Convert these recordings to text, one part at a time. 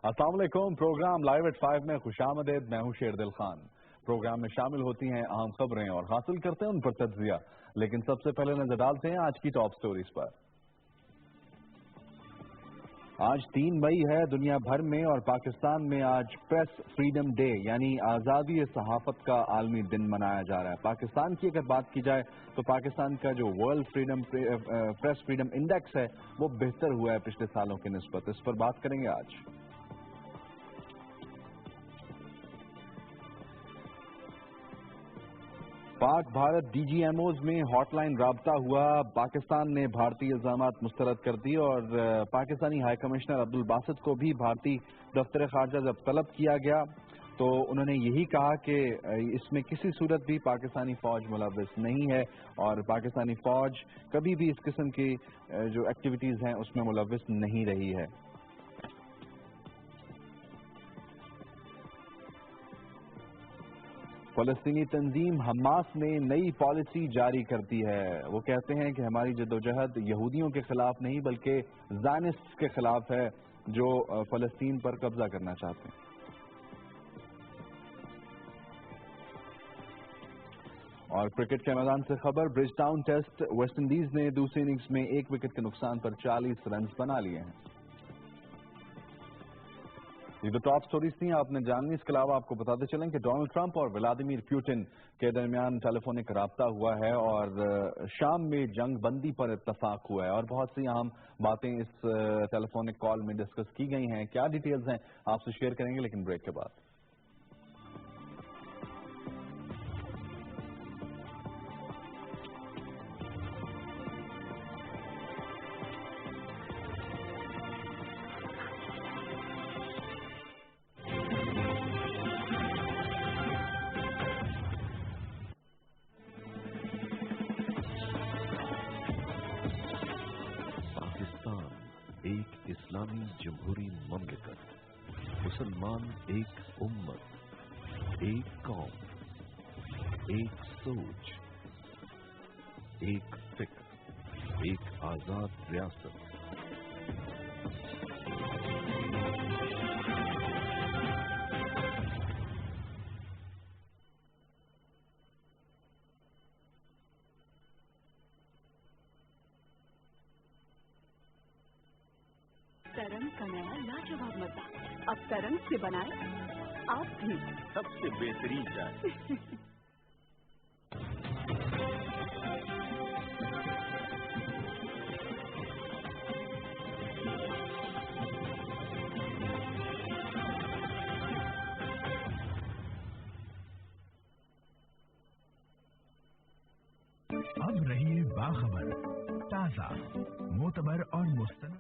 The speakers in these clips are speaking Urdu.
السلام علیکم. پروگرام لائیو ایٹ 5 میں خوش آمدید. میں ہوں شیر دل خان. پروگرام میں شامل ہوتی ہیں اہم خبریں اور حاصل کرتے ہیں ان پر تجزیہ. لیکن سب سے پہلے نظر ڈالتے ہیں آج کی ٹاپ سٹوریز پر. آج 3 مئی ہے. دنیا بھر میں اور پاکستان میں آج پریس فریڈم ڈے یعنی آزادی صحافت کا عالمی دن منایا جا رہا ہے. پاکستان کی اگر بات کی جائے تو پاکستان کا جو ورلڈ پریس فریڈم انڈیکس ہے وہ بہتر ہوا ہے پچھلے سالوں کی نسبت. اس پر بات کریں گے آج. Pak Bharat D G M Os میں ہاٹ لائن رابطہ ہوا. پاکستان نے بھارتی الزامات مسترد کر دی اور پاکستانی ہائی کمشنر عبدالباسط کو بھی بھارتی دفتر خارجہ جب طلب کیا گیا تو انہوں نے یہی کہا کہ اس میں کسی صورت بھی پاکستانی فوج ملوث نہیں ہے اور پاکستانی فوج کبھی بھی اس قسم کی جو ایکٹیویٹیز ہیں اس میں ملوث نہیں رہی ہے. فلسطینی تنظیم حماس نے نئی پالیسی جاری کر دی ہے. وہ کہتے ہیں کہ ہماری جدوجہد یہودیوں کے خلاف نہیں بلکہ زائنسٹس کے خلاف ہے جو فلسطین پر قبضہ کرنا چاہتے ہیں. اور کرکٹ کے میدان سے خبر. برج ٹاؤن ٹیسٹ ویسٹ انڈیز نے دوسری اننگز میں 1 وکٹ کے نقصان پر 40 رنز بنا لیے ہیں. یہ تو ٹاپ سٹوریز تھیں آپ نے جاننی. اس کے علاوہ آپ کو بتاتے چلیں کہ ڈونلڈ ٹرمپ اور ولادیمیر پیوٹن کے درمیان ٹیلی فونک رابطہ ہوا ہے اور شام میں جنگ بندی پر اتفاق ہوا ہے اور بہت سی اہم باتیں اس ٹیلی فونک کال میں ڈسکس کی گئی ہیں. کیا ڈیٹیلز ہیں آپ سے شیئر کریں گے لیکن بریک کے بعد. ایک اسلامی جمہوری مملکت, مسلمان ایک امت, ایک قوم, ایک سوچ, ایک فکر, ایک آزاد ریاست. ترنگ کا نیا لاجواب مزہ. اب ترنگ سے بنائیں آپ بھی سب سے بہترین چائے. اب رہیے باخبر, تازہ, معتبر اور مستند.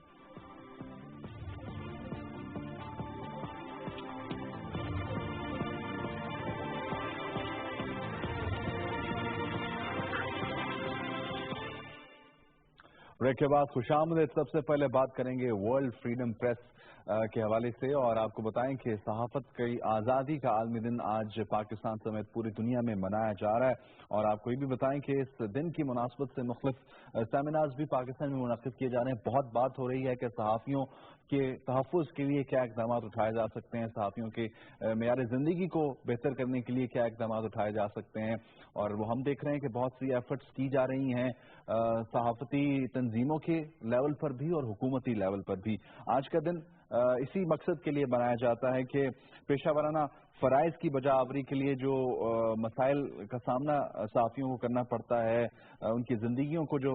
بریک کے بعد خوش آمدید. سب سے پہلے بات کریں گے ورلڈ فریڈم پریس کے حوالے سے اور آپ کو بتائیں کہ صحافت کی آزادی کا عالمی دن آج پاکستان سمیت پوری دنیا میں منایا جا رہا ہے. اور آپ کو یہ بھی بتائیں کہ اس دن کی مناسبت سے مختلف سیمینارز بھی پاکستان میں منعقد کیے جا رہے ہیں. بہت بات ہو رہی ہے کہ صحافیوں کے تحفظ کے لیے کیا اقدامات اٹھائے جا سکتے ہیں, صحافیوں کے معیار زندگی کو بہتر کرنے کے لیے کیا اقدامات اٹھائے جا سکتے ہیں. اور وہ ہم دیکھ رہے ہیں کہ بہت سی ایفرٹس کی جا رہی ہیں صحافتی تنظیموں کے لیول پر بھی اور حکومتی لیول پر بھی. آج کا دن اسی مقصد کے لیے بنایا جاتا ہے کہ پیشہ ورانہ فرائض کی بجا آوری کے لیے جو مسائل کا سامنا صحافیوں کو کرنا پڑتا ہے, ان کی زندگیوں کو جو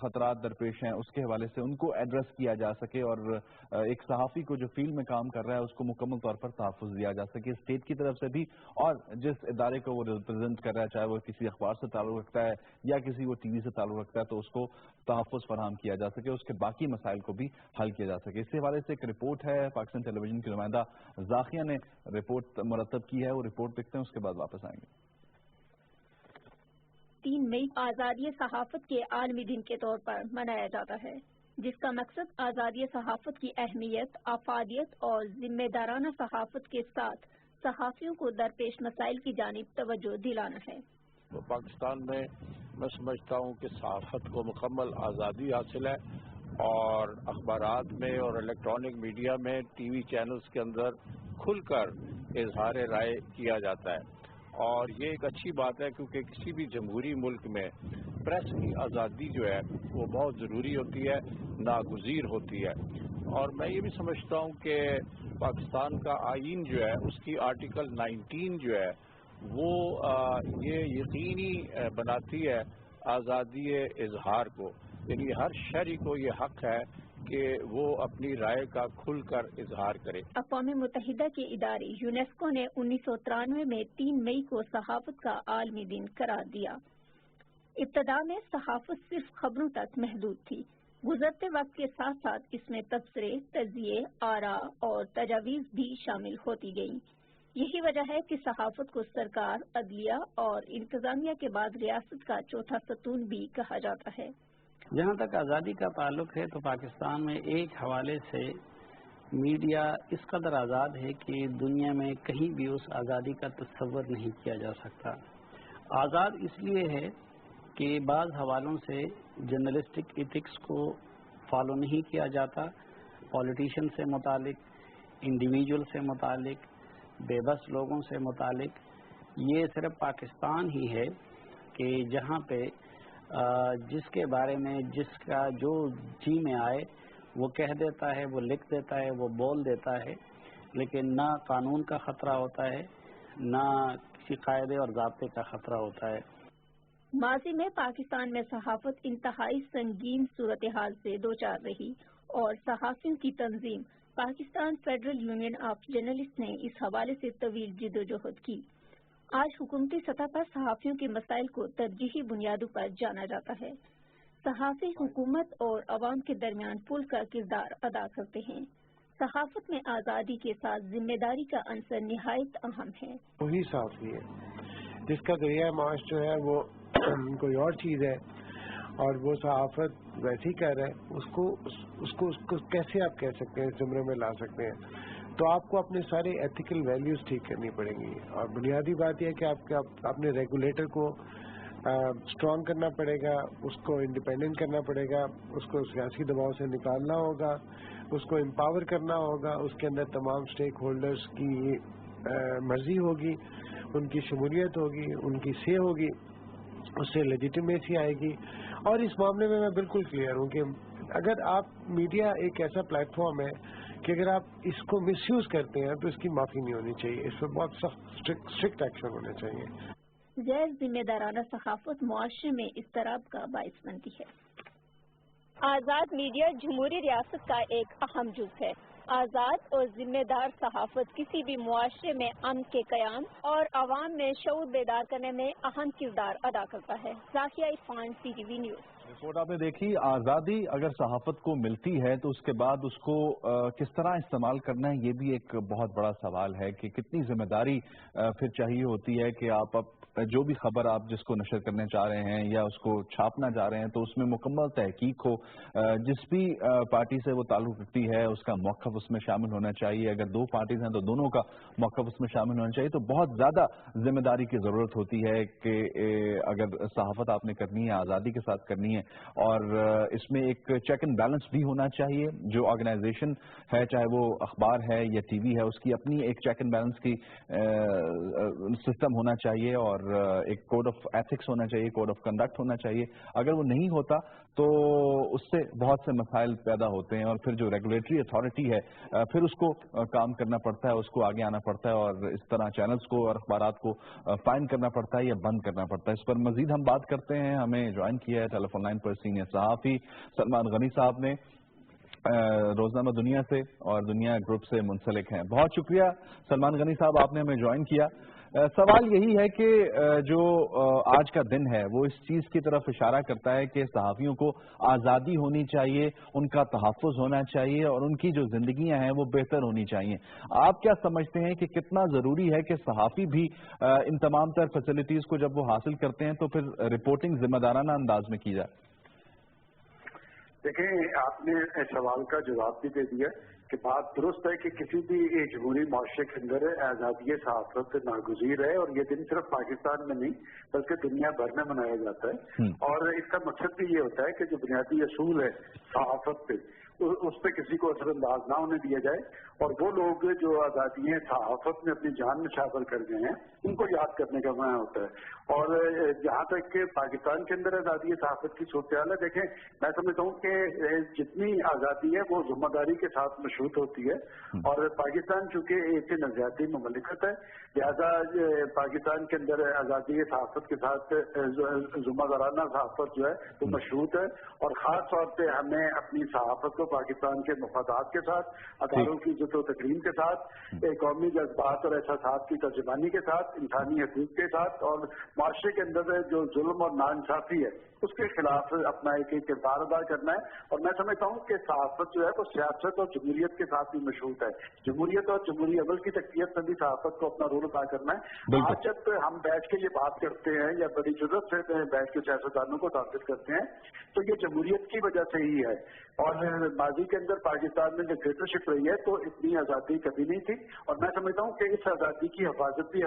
خطرات درپیش ہیں اس کے حوالے سے ان کو ایڈریس کیا جا سکے اور ایک صحافی کو جو فیلڈ میں کام کر رہا ہے اس کو مکمل طور پر تحفظ دیا جا سکے اسٹیٹ کی طرف سے بھی اور جس ادارے کو وہ ریپرزینٹ کر رہا ہے, چاہے وہ کسی اخبار سے تعلق رکھتا ہے یا کسی وہ ٹی وی سے تعلق رکھتا ہے, تو اس کو تحفظ فراہم کیا جا سکے, اس کے باقی مسائل کو بھی حل کیا جا سکے. اس حوالے سے ایک رپورٹ ہے پاکستان ٹیلی ویژن کی نمائندہ ذاخیہ نے رپورٹ مرتب کی ہے, وہ رپورٹ دیکھتے ہیں اس کے بعد واپس آئیں گے. 3 مئی آزادی صحافت کے عالمی دن کے طور پر منایا جاتا ہے, جس کا مقصد آزادی صحافت کی اہمیت, افادیت اور ذمہ دارانہ صحافت کے ساتھ صحافیوں کو درپیش مسائل کی جانب توجہ دلانا ہے. پاکستان میں سمجھتا ہوں کہ صحافت کو مکمل آزادی حاصل ہے اور اخبارات میں اور الیکٹرانک میڈیا میں ٹی وی چینلز کے اندر کھل کر اظہار رائے کیا جاتا ہے، اور یہ ایک اچھی بات ہے کیونکہ کسی بھی جمہوری ملک میں پریس کی آزادی جو ہے وہ بہت ضروری ہوتی ہے، ناگزیر ہوتی ہے۔ اور میں یہ بھی سمجھتا ہوں کہ پاکستان کا آئین جو ہے اس کی آرٹیکل 19 جو ہے وہ یہ یقینی بناتی ہے آزادی اظہار کو، یعنی ہر شہری کو یہ حق ہے کہ وہ اپنی رائے کا کھل کر اظہار کرے۔ اقوام متحدہ کے ادارے یونیسکو نے 1993 میں 3 مئی کو صحافت کا عالمی دن قرار دیا۔ ابتدا میں صحافت صرف خبروں تک محدود تھی، گزرتے وقت کے ساتھ ساتھ اس میں تبصرے، تجزیے، آراء اور تجاویز بھی شامل ہوتی گئیں۔ یہی وجہ ہے کہ صحافت کو سرکار، عدلیہ اور انتظامیہ کے بعد ریاست کا چوتھا ستون بھی کہا جاتا ہے۔ جہاں تک آزادی کا تعلق ہے تو پاکستان میں ایک حوالے سے میڈیا اس قدر آزاد ہے کہ دنیا میں کہیں بھی اس آزادی کا تصور نہیں کیا جا سکتا۔ آزاد اس لیے ہے کہ بعض حوالوں سے جرنلسٹک ایتھکس کو فالو نہیں کیا جاتا، پولیٹیشین سے متعلق، انڈیویجول سے متعلق، بے بس لوگوں سے متعلق۔ یہ صرف پاکستان ہی ہے کہ جہاں پہ جس کے بارے میں جس کا جو جی میں آئے وہ کہہ دیتا ہے، وہ لکھ دیتا ہے، وہ بول دیتا ہے، لیکن نہ قانون کا خطرہ ہوتا ہے، نہ کسی قاعدے اور ضابطے کا خطرہ ہوتا ہے۔ ماضی میں پاکستان میں صحافت انتہائی سنگین صورتحال سے دوچار رہی اور صحافیوں کی تنظیم Pakistan federal union of journalist نے اس حوالے سے طویل جدوجہد کی۔ آج حکومتی سطح پر صحافیوں کے مسائل کو ترجیحی بنیادوں پر جانا جاتا ہے۔ صحافی حکومت اور عوام کے درمیان پل کا کردار ادا کرتے ہیں۔ صحافت میں آزادی کے ساتھ ذمہ داری کا عنصر نہایت اہم ہے۔ وہی صحافی ہے جس کا ذریعہ معاش جو ہے وہ کوئی اور چیز ہے، اور وہ صحافت ویسی کر رہا ہے، اس کو کیسے آپ کہہ سکتے ہیں، اس زمرے میں لا سکتے ہیں؟ تو آپ کو اپنے سارے ایتھیکل ویلیوز ٹھیک کرنی پڑیں گی، اور بنیادی بات یہ ہے کہ آپ اپنے ریگولیٹر کو اسٹرانگ کرنا پڑے گا، اس کو انڈیپینڈنٹ کرنا پڑے گا، اس کو سیاسی دباؤ سے نکالنا ہوگا، اس کو امپاور کرنا ہوگا، اس کے اندر تمام اسٹیک ہولڈرز کی مرضی ہوگی، ان کی شمولیت ہوگی، ان کی سے ہوگی، اس سے لیجیٹیمیسی آئے گی۔ اور اس معاملے میں میں بالکل کلیئر ہوں کہ اگر آپ میڈیا ایک ایسا پلیٹ فارم ہے کہ اگر آپ اس کو مس یوز کرتے ہیں تو اس کی معافی نہیں ہونی چاہیے، اس پہ بہت سخت اسٹرکٹ ایکشن ہونے چاہیے۔ غیر ذمہ دارانہ صحافت معاشرے میں اضطراب کا باعث بنتی ہے۔ آزاد میڈیا جمہوری ریاست کا ایک اہم جز ہے۔ آزاد اور ذمہ دار صحافت کسی بھی معاشرے میں امن کے قیام اور عوام میں شعور بیدار کرنے میں اہم کردار ادا کرتا ہے۔ راکیہ عرفان، CTV نیوز۔ رپورٹ آپ نے دیکھی، آزادی اگر صحافت کو ملتی ہے تو اس کے بعد اس کو کس طرح استعمال کرنا ہے، یہ بھی ایک بہت بڑا سوال ہے کہ کتنی ذمہ داری پھر چاہیے ہوتی ہے کہ آپ جو بھی خبر آپ جس کو نشر کرنے چاہ رہے ہیں یا اس کو چھاپنا چاہ رہے ہیں تو اس میں مکمل تحقیق ہو، جس بھی پارٹی سے وہ تعلق رکھتی ہے اس کا موقف اس میں شامل ہونا چاہیے، اگر 2 پارٹیز ہیں تو دونوں کا موقف اس میں شامل ہونا چاہیے۔ تو بہت زیادہ ذمہ داری کی ضرورت ہوتی ہے کہ اگر صحافت آپ نے کرنی ہے، آزادی کے ساتھ کرنی ہے، اور اس میں ایک چیک اینڈ بیلنس بھی ہونا چاہیے۔ جو آرگنائزیشن ہے، چاہے وہ اخبار ہے یا ٹی وی ہے، اس کی اپنی ایک چیک اینڈ بیلنس کی سسٹم ہونا چاہیے، اور ایک کوڈ آف ایتھکس ہونا چاہیے، کوڈ آف کنڈکٹ ہونا چاہیے۔ اگر وہ نہیں ہوتا تو اس سے بہت سے مسائل پیدا ہوتے ہیں، اور پھر جو ریگولیٹری اتھارٹی ہے پھر اس کو کام کرنا پڑتا ہے، اس کو آگے آنا پڑتا ہے، اور اس طرح چینلز کو اور اخبارات کو فائن کرنا پڑتا ہے یا بند کرنا پڑتا ہے۔ اس پر مزید ہم بات کرتے ہیں۔ ہمیں جوائن کیا ہے ٹیلی فون لائن پر سینئر صحافی سلمان غنی صاحب نے، روزنامہ دنیا سے اور دنیا گروپ سے منسلک ہیں۔ بہت شکریہ سلمان غنی صاحب، آپ نے ہمیں جوائن کیا۔ سوال یہی ہے کہ جو آج کا دن ہے وہ اس چیز کی طرف اشارہ کرتا ہے کہ صحافیوں کو آزادی ہونی چاہیے، ان کا تحفظ ہونا چاہیے، اور ان کی جو زندگیاں ہیں وہ بہتر ہونی چاہیے۔ آپ کیا سمجھتے ہیں کہ کتنا ضروری ہے کہ صحافی بھی ان تمام تر فیسلٹیز کو جب وہ حاصل کرتے ہیں تو پھر رپورٹنگ ذمہ دارانہ انداز میں کی جائے؟ دیکھیں، آپ نے سوال کا جواب بھی دے دیا۔ کہ بات درست ہے کہ کسی بھی جمہوری معاشرے کے اندر آزادی صحافت ناگزیر ہے، اور یہ دن صرف پاکستان میں نہیں بلکہ دنیا بھر میں منایا جاتا ہے، اور اس کا مقصد بھی یہ ہوتا ہے کہ جو بنیادی اصول ہے صحافت پہ اس پہ کسی کو اثر انداز نہ ہونے دیا جائے، اور وہ لوگ جو آزادی صحافت میں اپنی جان نشاور کر گئے ہیں ان کو یاد کرنے کا موقع ہوتا ہے۔ اور جہاں تک کہ پاکستان کے اندر آزادی صحافت کی صورتحال ہے، دیکھیں میں سمجھتا ہوں کہ جتنی آزادی ہے وہ ذمہ داری کے ساتھ مشروط ہوتی ہے، اور پاکستان چونکہ ایک نظریاتی مملکت ہے لہذا پاکستان کے اندر آزادی صحافت کے ساتھ ذمہ دارانہ صحافت جو ہے وہ مشروط ہے، اور خاص طور پہ ہمیں اپنی صحافت کو پاکستان کے مفادات کے ساتھ، اداروں کی عزت و تکریم کے ساتھ، قومی جذبات اور احساسات کی ترجمانی کے ساتھ، انسانی حقوق کے ساتھ، اور معاشرے کے اندر جو ظلم اور ناانصافی ہے اس کے خلاف اپنا ایک کردار ادا کرنا ہے۔ اور میں سمجھتا ہوں کہ صحافت جو ہے وہ سیاست اور جمہوریت کے ساتھ بھی مشروط ہے، جمہوریت اور جمہوری عمل کی تقویت میں بھی صحافت کو اپنا رول ادا کرنا ہے۔ آج جب ہم بیٹھ کے یہ بات کرتے ہیں یا بڑی جرات سے بیٹھ کے سیاستدانوں کو تعریف کرتے ہیں تو یہ جمہوریت کی وجہ سے ہی ہے، اور ماضی کے اندر پاکستان میں ڈکٹیٹرشپ رہی ہے تو اتنی آزادی کبھی نہیں تھی، اور میں سمجھتا ہوں کہ اس آزادی کی حفاظت بھی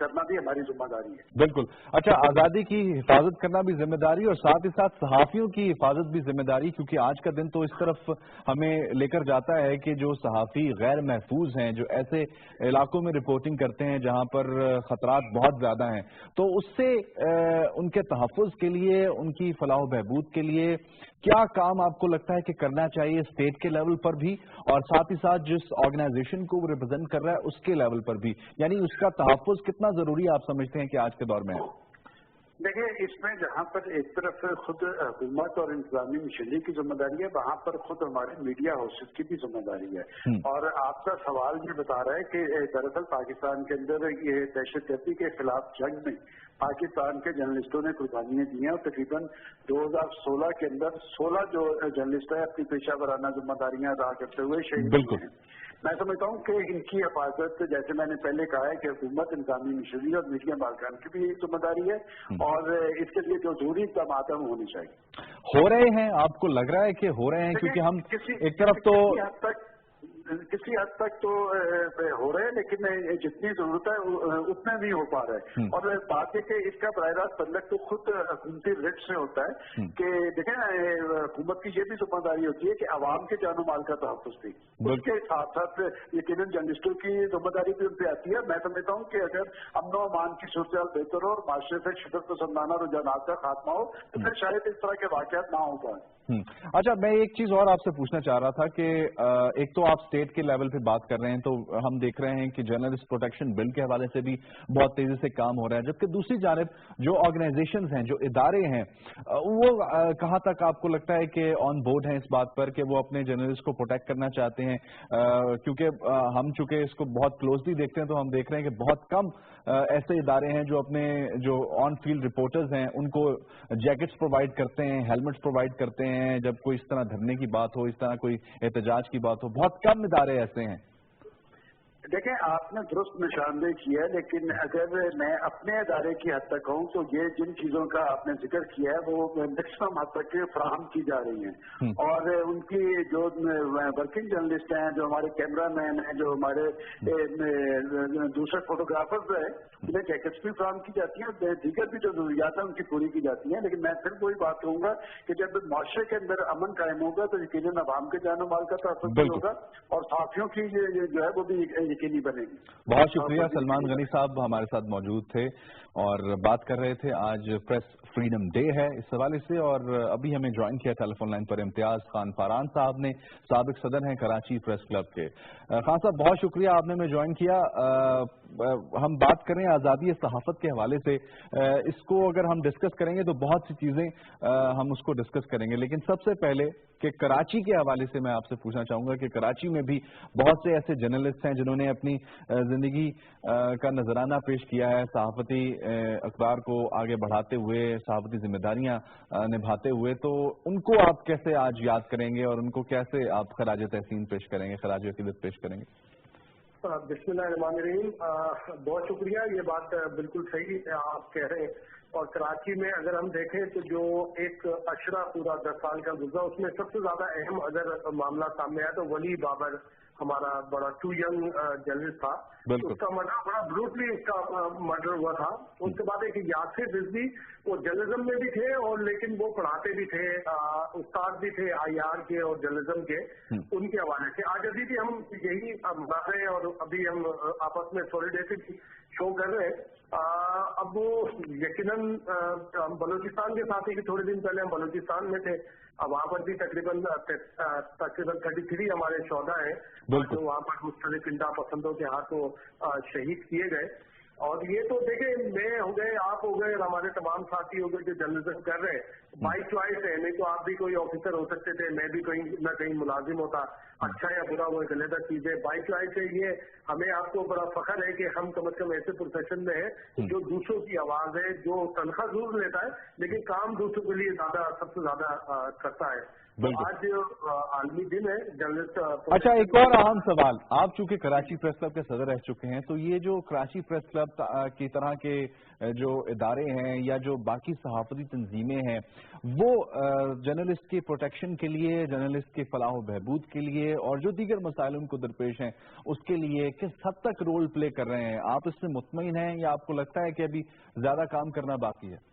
کرنا بھی ہماری ذمہ داری ہے۔ بالکل، اچھا، آزادی کی حفاظت کرنا بھی ذمہ داری اور ساتھ ہی ساتھ صحافیوں کی حفاظت بھی ذمہ داری، کیونکہ آج کا دن تو اس طرف ہمیں لے کر جاتا ہے کہ جو صحافی غیر محفوظ ہیں، جو ایسے علاقوں میں رپورٹنگ کرتے ہیں جہاں پر خطرات بہت زیادہ ہیں، تو اس سے ان کے تحفظ کے لیے، ان کی فلاح و بہبود کے لیے کیا کام آپ کو لگتا ہے کہ کرنا چاہیے اسٹیٹ کے لیول پر بھی، اور ساتھ ہی ساتھ جس آرگنائزیشن کو وہ ریپرزینٹ کر رہا ہے اس کے لیول پر بھی، یعنی اس کا تحفظ کتنا ضروری آپ سمجھتے ہیں کہ آج کے دور میں ہے؟ دیکھیں اس میں جہاں پر ایک طرف خود حکومت اور انتظامی مشینری کی ذمہ داری ہے، وہاں پر خود ہمارے میڈیا ہاؤسز کی بھی ذمہ داری ہے، اور آپ کا سوال یہ بتا رہا ہے کہ دراصل پاکستان کے اندر یہ دہشت گردی کے خلاف جنگ میں پاکستان کے جرنلسٹوں نے قربانیاں دی ہیں، اور تقریباً 2016 کے اندر 16 جو جرنلسٹ ہیں اپنی پیشہ ورانہ ذمہ داریاں ادا کرتے ہوئے شہید ہوئے ہیں۔ میں سمجھتا ہوں کہ ان کی حفاظت جیسے میں نے پہلے کہا ہے کہ حکومت، انتظامی مشینری اور میڈیا مالکان کی بھی ذمہ داری ہے، اور اس کے لیے جو ضروری اقدامات ہیں وہ ہونے چاہیے۔ ہو رہے ہیں؟ آپ کو لگ رہا ہے کہ ہو رہے ہیں؟ کیونکہ ہم ایک طرف تو کسی حد تک تو ہو رہے ہیں، لیکن جتنی ضرورت ہے اتنا نہیں ہو پا رہا ہے، اور بات ہے کہ اس کا براہ راست تعلق تو خود حکومتی رٹ سے ہوتا ہے کہ دیکھیں حکومت کی یہ بھی ذمہ داری ہوتی ہے کہ عوام کے جان و مال کا تحفظ بھی، اس کے ساتھ ساتھ یقیناً جرنلسٹوں کی ذمہ داری بھی ان پہ آتی ہے۔ میں سمجھتا ہوں کہ اگر امن و امان کی صورتحال بہتر ہو اور معاشرے سے شدت پسندانہ رجحانات کا خاتمہ ہو تو پھر شاید اس طرح کے واقعات نہ ہو پائیں۔ اچھا، میں ایک چیز اور آپ سے پوچھنا چاہ رہا تھا کہ ایک تو آپ اسٹیٹ کے لیول پہ بات کر رہے ہیں، تو ہم دیکھ رہے ہیں کہ جرنلسٹ پروٹیکشن بل کے حوالے سے بھی بہت تیزی سے کام ہو رہا ہے، جبکہ دوسری جانب جو آرگنائزیشنز ہیں، جو ادارے ہیں، وہ کہاں تک آپ کو لگتا ہے کہ آن بورڈ ہیں اس بات پر کہ وہ اپنے جرنلسٹ کو پروٹیکٹ کرنا چاہتے ہیں؟ کیونکہ ہم چونکہ اس کو بہت کلوزلی دیکھتے ہیں تو ہم دیکھ رہے ہیں کہ بہت کم ایسے ادارے ہیں جو اپنے جو آن فیلڈ رپورٹرز ہیں ان کو جیکٹس پرووائڈ کرتے ہیں، ہیلمٹس پرووائڈ کرتے ہیں جب کوئی اس طرح دھرنے کی بات ہو، اس طرح کوئی احتجاج کی بات ہو۔ بہت کم ادارے ایسے ہیں۔ دیکھیں آپ نے درست نشاندہی کی ہے، لیکن اگر میں اپنے ادارے کی حد تک کہوں تو یہ جن چیزوں کا آپ نے ذکر کیا ہے وہ میکسیمم حد تک فراہم کی جا رہی ہیں، اور ان کی جو ورکنگ جرنلسٹ ہیں، جو ہمارے کیمرہ مین ہیں، جو ہمارے دوسرے فوٹوگرافرز ہیں، انہیں جیکٹس بھی فراہم کی جاتی ہیں، دیگر بھی جو ضروریات ہیں ان کی پوری کی جاتی ہیں۔ لیکن میں پھر وہی بات کہوں گا کہ جب معاشرے کے اندر امن قائم ہوگا تو یقیناً عوام کے جان و مال کا تحفظ بھی ہوگا، اور صحافیوں کی جو ہے وہ بھی یقینی بنے گی۔ بہت شکریہ، سلمان غنی صاحب ہمارے ساتھ موجود تھے اور بات کر رہے تھے۔ آج پریس فریڈم ڈے ہے اس حوالے سے، اور ابھی ہمیں جوائن کیا ٹیلی فون لائن پر امتیاز خان فاران صاحب نے، سابق صدر ہیں کراچی پریس کلب کے۔ خان صاحب بہت شکریہ، آپ نے ہمیں جوائن کیا۔ ہم بات کریں آزادی صحافت کے حوالے سے، اس کو اگر ہم ڈسکس کریں گے تو بہت سی چیزیں ہم اس کو ڈسکس کریں گے، لیکن سب سے پہلے کہ کراچی کے حوالے سے میں آپ سے پوچھنا چاہوں گا کہ کراچی میں بھی بہت سے ایسے جرنلسٹ ہیں جنہوں نے اپنی زندگی کا نذرانہ پیش کیا ہے صحافتی اقدار کو آگے بڑھاتے ہوئے، صحافتی ذمہ داریاں نبھاتے ہوئے، تو ان کو آپ کیسے آج یاد کریں گے اور ان کو کیسے آپ خراج تحسین پیش کریں گے، خراج عقیدت پیش کریں گے؟ بسم اللہ الرحمن الرحیم۔ بہت شکریہ، یہ بات بالکل صحیح آپ کہہ رہے ہیں اور کراچی میں اگر ہم دیکھیں تو جو ایک اشرا پورا 10 سال کا گزرا، اس میں سب سے زیادہ اہم اگر معاملہ سامنے آیا تو ولی بابر ہمارا بڑا ٹو ینگ جرنلسٹ تھا، اس کا مرڈر بڑا بروٹلی اس کا مرڈر ہوا تھا. اس کے بعد ایک یاسر رضوی، وہ جرنلزم میں بھی تھے اور لیکن وہ پڑھاتے بھی تھے، استاد بھی تھے IR کے اور جرنلزم کے، ان کے حوالے سے آج ابھی بھی ہم یہی بنا رہے ہیں اور ابھی ہم آپس میں سولیڈیٹی شو کر رہے ہیں. اب وہ یقیناً بلوچستان کے ساتھ ہی کہ تھوڑے دن پہلے ہم بلوچستان میں تھے، اب وہاں پر بھی تقریباً 33 ہمارے شہدا ہیں جو وہاں پر مختلف انتہا پسندوں کے ہاتھوں شہید کیے گئے. اور یہ تو دیکھیں میں ہو گئے، آپ ہو گئے اور ہمارے تمام ساتھی ہو گئے جو جرنلزم کر رہے ہیں، بائی چوائس ہے. نہیں تو آپ بھی کوئی آفیسر ہو سکتے تھے، میں بھی کہیں نہ کہیں ملازم ہوتا، اچھا یا برا وہ ایک علیحدہ چیز ہے. بائی چوائس ہے، یہ ہمیں آپ کو بڑا فخر ہے کہ ہم کم از کم ایسے پروفیشن میں ہیں جو دوسروں کی آواز ہے، جو تنخواہ ضرور لیتا ہے لیکن کام دوسروں کے لیے سب سے زیادہ کرتا ہے. آج عالمی دن ہے جرنلسٹ. اچھا، ایک اور اہم سوال، آپ چونکہ کراچی پریس کلب کے صدر رہ چکے ہیں، تو یہ جو کراچی پریس کلب کی طرح کے جو ادارے ہیں یا جو باقی صحافتی تنظیمیں ہیں، وہ جرنلسٹ کی پروٹیکشن کے لیے، جرنلسٹ کے فلاح و بہبود کے لیے اور جو دیگر مسائل ان کو درپیش ہیں اس کے لیے کس حد تک رول پلے کر رہے ہیں؟ آپ اس سے مطمئن ہیں یا آپ کو لگتا ہے کہ ابھی زیادہ کام کرنا باقی ہے؟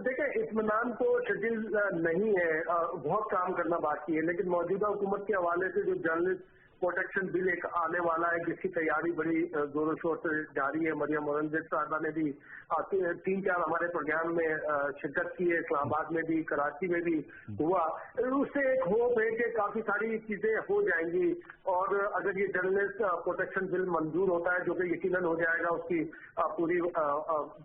دیکھیں، اطمینان تو شکیل نہیں ہے، بہت کام کرنا باقی ہے، لیکن موجودہ حکومت کے حوالے سے جو جرنلسٹ پروٹیکشن بل ایک آنے والا ہے جس کی تیاری بڑی زور و شور سے جاری ہے. مریم اورنگزیب صاحبہ نے بھی 3-4 ہمارے پروگرام میں شرکت کی ہے، اسلام آباد میں بھی، کراچی میں بھی ہوا. اس سے ایک ہوپ ہے کہ کافی ساری چیزیں ہو جائیں گی اور اگر یہ جرنلسٹ پروٹیکشن بل منظور ہوتا ہے جو کہ یقیناً ہو جائے گا، اس کی پوری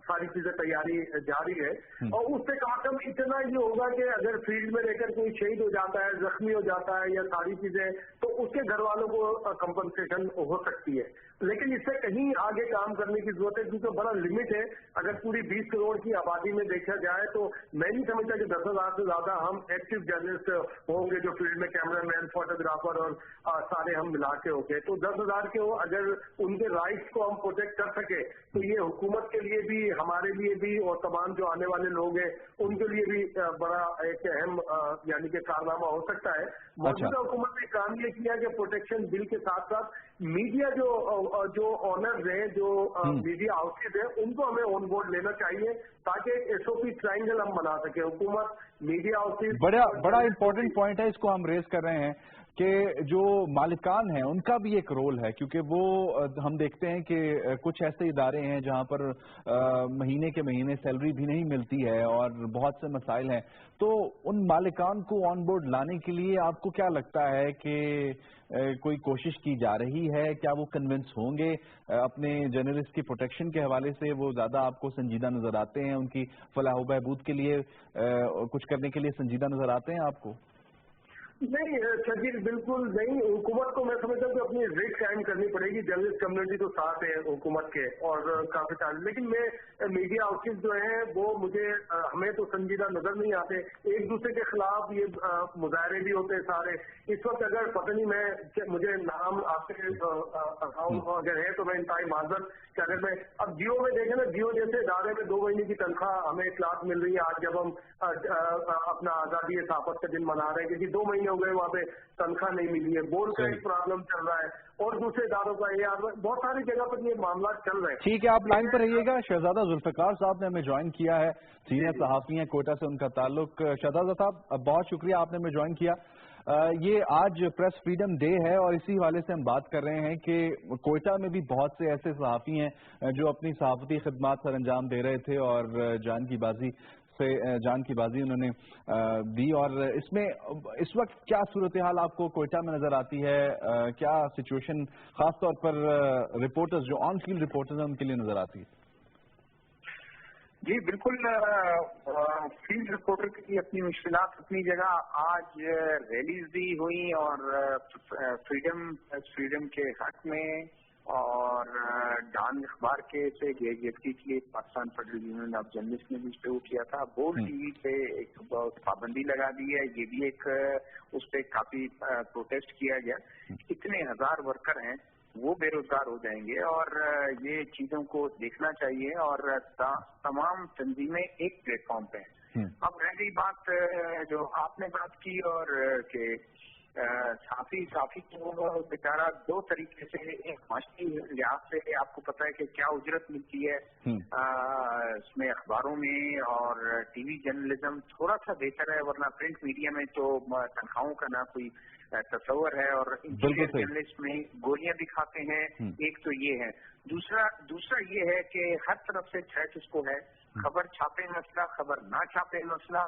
ساری چیزیں تیاری جاری ہے. اور اس سے کم از کم اتنا یہ ہوگا کہ اگر فیلڈ میں رہ کر کوئی شہید ہو جاتا ہے، زخمی ہو جاتا ہے یا ساری چیزیں، تو اس کے گھر والوں کو کمپنسیشن ہو سکتی ہے. لیکن اس سے کہیں آگے کام کرنے کی ضرورت ہے کیونکہ بڑا لمٹ ہے. اگر پوری 20 کروڑ کی آبادی میں دیکھا جائے تو میں نہیں سمجھتا کہ 10,000 سے زیادہ ہم ایکٹیو جرنلسٹ ہوں گے جو فیلڈ میں کیمرہ مین، فوٹوگرافر اور سارے ہم ملا کے ہو گئے. تو 10,000 کے ہو، اگر ان کے رائٹس کو ہم پروٹیکٹ کر سکے تو یہ حکومت کے لیے بھی، ہمارے لیے بھی اور تمام جو آنے والے لوگ ہیں ان کے لیے بھی بڑا ایک اہم یعنی کہ کارنامہ ہو سکتا ہے. موجودہ حکومت نے کام یہ کیا کہ پروٹیکشن بل کے ساتھ ساتھ میڈیا جو آنرز ہیں، جو میڈیا ہاؤسز ہیں، ان کو ہمیں آن بورڈ لینا چاہیے تاکہ ایک SOP ٹرائنگل ہم بنا سکیں. حکومت، میڈیا ہاؤسز، بڑا امپورٹنٹ پوائنٹ ہے، اس کو ہم ریز کر رہے ہیں کہ جو مالکان ہیں ان کا بھی ایک رول ہے، کیونکہ وہ ہم دیکھتے ہیں کہ کچھ ایسے ادارے ہیں جہاں پر مہینے کے مہینے سیلری بھی نہیں ملتی ہے اور بہت سے مسائل ہیں. تو ان مالکان کو آن بورڈ لانے کے لیے آپ کو کیا لگتا ہے کہ کوئی کوشش کی جا رہی ہے؟ کیا وہ کنونس ہوں گے؟ اپنے جرنلسٹ کی پروٹیکشن کے حوالے سے وہ زیادہ آپ کو سنجیدہ نظر آتے ہیں؟ ان کی فلاح و بہبود کے لیے کچھ کرنے کے لیے سنجیدہ نظر آتے ہیں آپ کو؟ نہیں شکیل، بالکل نہیں. حکومت کو میں سمجھتا ہوں کہ اپنی ریٹ قائم کرنی پڑے گی. جرنلسٹ کمیونٹی تو ساتھ ہے حکومت کے اور کافی سارے، لیکن میں میڈیا ہاؤسز جو ہیں وہ ہمیں تو سنجیدہ نظر نہیں آتے. ایک دوسرے کے خلاف یہ مظاہرے بھی ہوتے ہیں سارے. اس وقت اگر پتہ نہیں مجھے نام آپ کے اگر ہے تو میں انتہائی معذرت کہ اگر میں اب جیو میں دیکھیں نا، جیو جیسے ادارے میں 2 مہینے کی تنخواہ ہمیں اطلاعات مل رہی ہے آج جب ہم اپنا آزادی صحافت کا دن منا رہے ہیں، کیونکہ 2 مہینے ہو گئے وہاں پہ تنخواہ نہیں ملی ہے. بورڈ کا ایک پرابلم چل رہا ہے اور دوسرے اداروں کا بہت ساری جگہ پر یہ معاملات چل رہے ہیں. ٹھیک ہے، آپ لائن پر رہیے گا. شہزادہ ذوالفقار صاحب نے ہمیں جوائن کیا ہے، سینئر صحافی ہیں، کوئٹہ سے ان کا تعلق. شہزادہ صاحب بہت شکریہ، آپ نے ہمیں جوائن کیا. یہ آج پریس فریڈم ڈے ہے اور اسی حوالے سے ہم بات کر رہے ہیں کہ کوئٹہ میں بھی بہت سے ایسے صحافی ہیں جو اپنی صحافتی خدمات سر انجام دے رہے تھے اور جان کی بازی انہوں نے دی. اور اس میں اس وقت کیا صورتحال آپ کو کوئٹہ میں نظر آتی ہے؟ کیا سچویشن خاص طور پر رپورٹرز جو آن فیلڈ رپورٹرز ہیں ان کے لیے نظر آتی ہے؟ جی بالکل، فیلڈ رپورٹر کی اپنی مشکلات اپنی جگہ. آج ریلیز بھی ہوئی اور فریڈم کے حق میں اور ڈان اخبار کے سے گزشتگی کے لیے Pakistan federal union of journalist نے بھی شروع کیا تھا. بولڈ ٹی وی پہ ایک پابندی لگا دی ہے، یہ بھی ایک اس پہ کافی پروٹیسٹ کیا گیا. اتنے ہزار ورکر ہیں وہ بے روزگار ہو جائیں گے، اور یہ چیزوں کو دیکھنا چاہیے، اور تمام تنظیمیں ایک پلیٹ فارم پہ ہیں۔ اب رہ گئی بات جو آپ نے بات کی، اور کہ صحافی کو بیچارہ دو طریقے سے، ایک معاشی لحاظ سے آپ کو پتہ ہے کہ کیا اجرت ملتی ہے اس میں اخباروں میں، اور ٹی وی جرنلزم تھوڑا سا بہتر ہے، ورنہ پرنٹ میڈیا میں تو تنخواہوں کا نہ کوئی تصور ہے، اور جرنلسٹ میں گولیاں بھی کھاتے ہیں۔ ایک تو یہ ہے، دوسرا یہ ہے کہ ہر طرف سے تھریٹ اس کو ہے، خبر چھاپے مسئلہ، خبر نہ چھاپے مسئلہ۔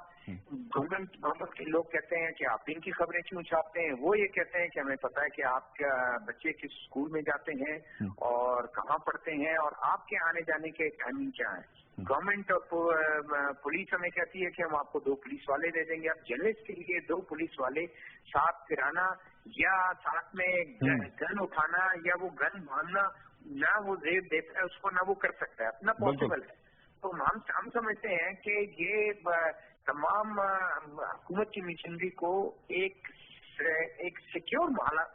گورنمنٹ کے لوگ کہتے ہیں کہ آپ ان کی خبریں کیوں چھاپتے ہیں، وہ یہ کہتے ہیں کہ ہمیں پتہ ہے کہ آپ کا بچے کس اسکول میں جاتے ہیں اور کہاں پڑھتے ہیں، اور آپ کے آنے جانے کے ٹائمنگ کیا ہے۔ گورنمنٹ اور پولیس ہمیں کہتی ہے کہ ہم آپ کو 2 پولیس والے دے دیں گے۔ اب جرنلسٹ کے لیے 2 پولیس والے ساتھ پھرانا، یا ساتھ میں گن اٹھانا، یا وہ گن باندھنا، نہ وہ زیب دیتا ہے اس کو، نہ وہ کر سکتا ہے، اپنا پاسبل ہے۔ تو ہم سمجھتے ہیں کہ یہ تمام حکومت کی مشنری کو ایک سیکیور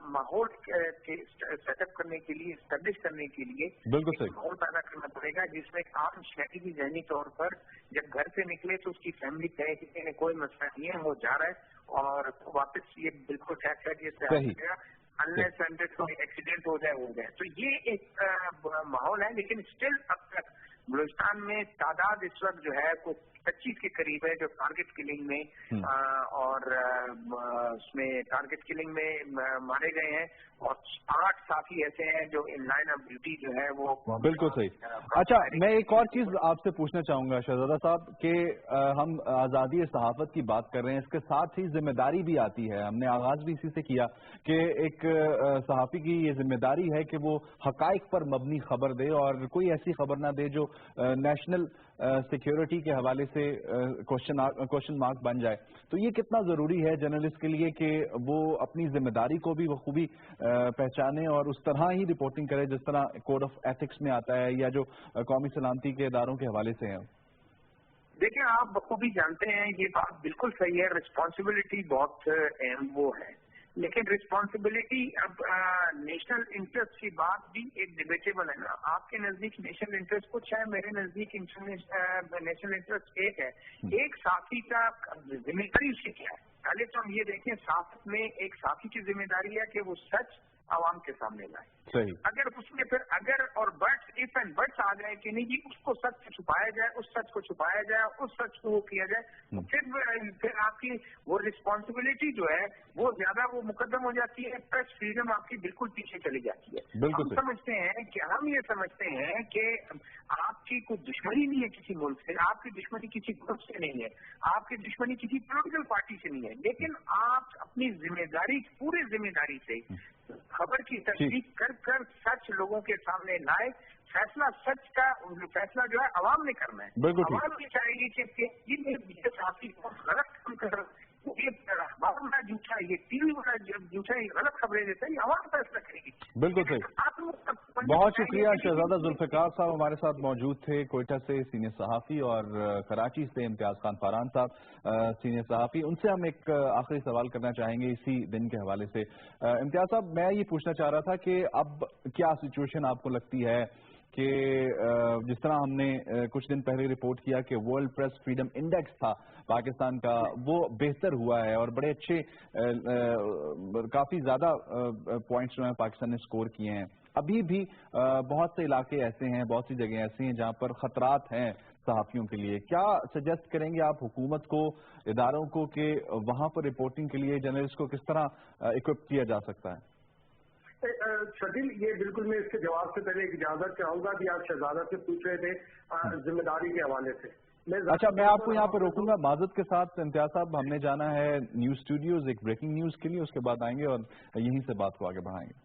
ماحول سیٹ اپ کرنے کے لیے، اسٹیبلش کرنے کے لیے ماحول پیدا کرنا پڑے گا، جس میں عام شہری بھی ذہنی طور پر جب گھر سے نکلے تو اس کی فیملی کہے کہ کوئی مسئلہ نہیں ہے، وہ جا رہا ہے اور واپس یہ بالکل خیریت سے آ گیا، انلیس انڈر کوئی ایکسیڈنٹ ہو جائے۔ تو یہ ایک ماحول ہے، لیکن اسٹل اب تک بلوچستان میں تعداد اس وقت جو ہے کوئی 25 کے قریب ہے جو ٹارگٹ کلنگ میں اور اس میں ٹارگٹ کلنگ میں مارے گئے ہیں، اور 8 صحافی ایسے ہیں جو ان لائن آف ڈیوٹی جو ہے وہ بالکل صحیح۔ اچھا، میں ایک اور چیز آپ سے پوچھنا چاہوں گا شہزادہ صاحب کہ ہم آزادی صحافت کی بات کر رہے ہیں، اس کے ساتھ ہی ذمہ داری بھی آتی ہے۔ ہم نے آغاز بھی اسی سے کیا کہ ایک صحافی کی یہ ذمہ داری ہے کہ وہ حقائق پر مبنی خبر دے، اور کوئی ایسی خبر نہ دے جو نیشنل سیکیورٹی کے حوالے سے کوشچن مارک بن جائے۔ تو یہ کتنا ضروری ہے جرنلسٹ کے لیے کہ وہ اپنی ذمہ داری کو بھی بخوبی پہچانے اور اس طرح ہی رپورٹنگ کرے جس طرح کوڈ آف ایتھکس میں آتا ہے یا جو قومی سلامتی کے اداروں کے حوالے سے ہیں؟ دیکھیں، آپ بخوبی جانتے ہیں یہ بات بالکل صحیح ہے، رسپانسبلٹی بہت اہم وہ ہے، لیکن رسپانسبلٹی اب نیشنل انٹرسٹ کی بات بھی ایک ڈیبیٹیبل ہے نا۔ آپ کے نزدیک نیشنل انٹرسٹ کچھ ہے، میرے نزدیک نیشنل انٹرسٹ ایک ہے۔ ایک صحافی کا ذمہ داری اس کی کیا ہے؟ پہلے تو ہم یہ دیکھیں، صحافت میں ایک صحافی کی ذمہ داری ہے کہ وہ سچ عوام کے سامنے لائے۔ اگر اس میں پھر اگر اور بٹس اف اینڈ بٹس آ جائے کہ نہیں جی اس کو سچ سے چھپایا جائے، اس سچ کو چھپایا جائے، اس سچ کو وہ کیا جائے، تو پھر آپ کی وہ رسپانسبلٹی جو ہے وہ زیادہ وہ مقدم ہو جاتی ہے، پریس فریڈم آپ کی بالکل پیچھے چلی جاتی ہے۔ ہم سمجھتے ہیں کہ ہم یہ سمجھتے ہیں کہ آپ کی کوئی دشمنی نہیں ہے کسی ملک سے، آپ کی دشمنی کسی گروپ سے نہیں ہے، آپ کی دشمنی کسی پولیٹیکل پارٹی سے نہیں ہے، لیکن آپ اپنی ذمہ داری، پورے ذمہ داری سے خبر کی تصدیق کر سچ لوگوں کے سامنے لائے۔ فیصلہ سچ کا فیصلہ جو ہے عوام نے کرنا ہے۔ عوام یہ چاہے گی کہ یہ صحافی غلط کام کر رہا ہے، یہ اخبار والا جھوٹا ہے، یہ ٹی وی والا جھوٹا ہے، یہ غلط خبریں دیتا ہے، یہ عوام فیصلہ کرے گی۔ بالکل صحیح، بہت شکریہ۔ شہزادہ ذوالفقار صاحب ہمارے ساتھ موجود تھے، کوئٹہ سے سینئر صحافی، اور کراچی سے امتیاز خان فاران صاحب سینئر صحافی۔ ان سے ہم ایک آخری سوال کرنا چاہیں گے اسی دن کے حوالے سے۔ امتیاز صاحب، میں یہ پوچھنا چاہ رہا تھا کہ اب کیا سچویشن آپ کو لگتی ہے کہ جس طرح ہم نے کچھ دن پہلے رپورٹ کیا کہ ورلڈ پریس فریڈم انڈیکس تھا پاکستان کا، وہ بہتر ہوا ہے اور بڑے اچھے کافی زیادہ پوائنٹس جو ہیں پاکستان نے سکور کیے ہیں، ابھی بھی بہت سے علاقے ایسے ہیں، بہت سی جگہیں ایسی ہیں جہاں پر خطرات ہیں صحافیوں کے لیے۔ کیا سجیسٹ کریں گے آپ حکومت کو، اداروں کو، کہ وہاں پر رپورٹنگ کے لیے جرنلسٹ کو کس طرح اکوپ کیا جا سکتا ہے؟ شکیل، یہ بالکل میں اس کے جواب سے پہلے ایک اجازت چاہوں گا کہ آپ شہزادہ سے پوچھ رہے تھے ذمہ داری کے حوالے سے۔ اچھا، میں آپ کو یہاں پہ روکوں گا معذرت کے ساتھ۔ امتیاز صاحب، ہم نے جانا ہے نیوز اسٹوڈیوز ایک بریکنگ نیوز کے لیے، اس کے بعد آئیں گے اور یہیں سے بات کو آگے بڑھائیں گے۔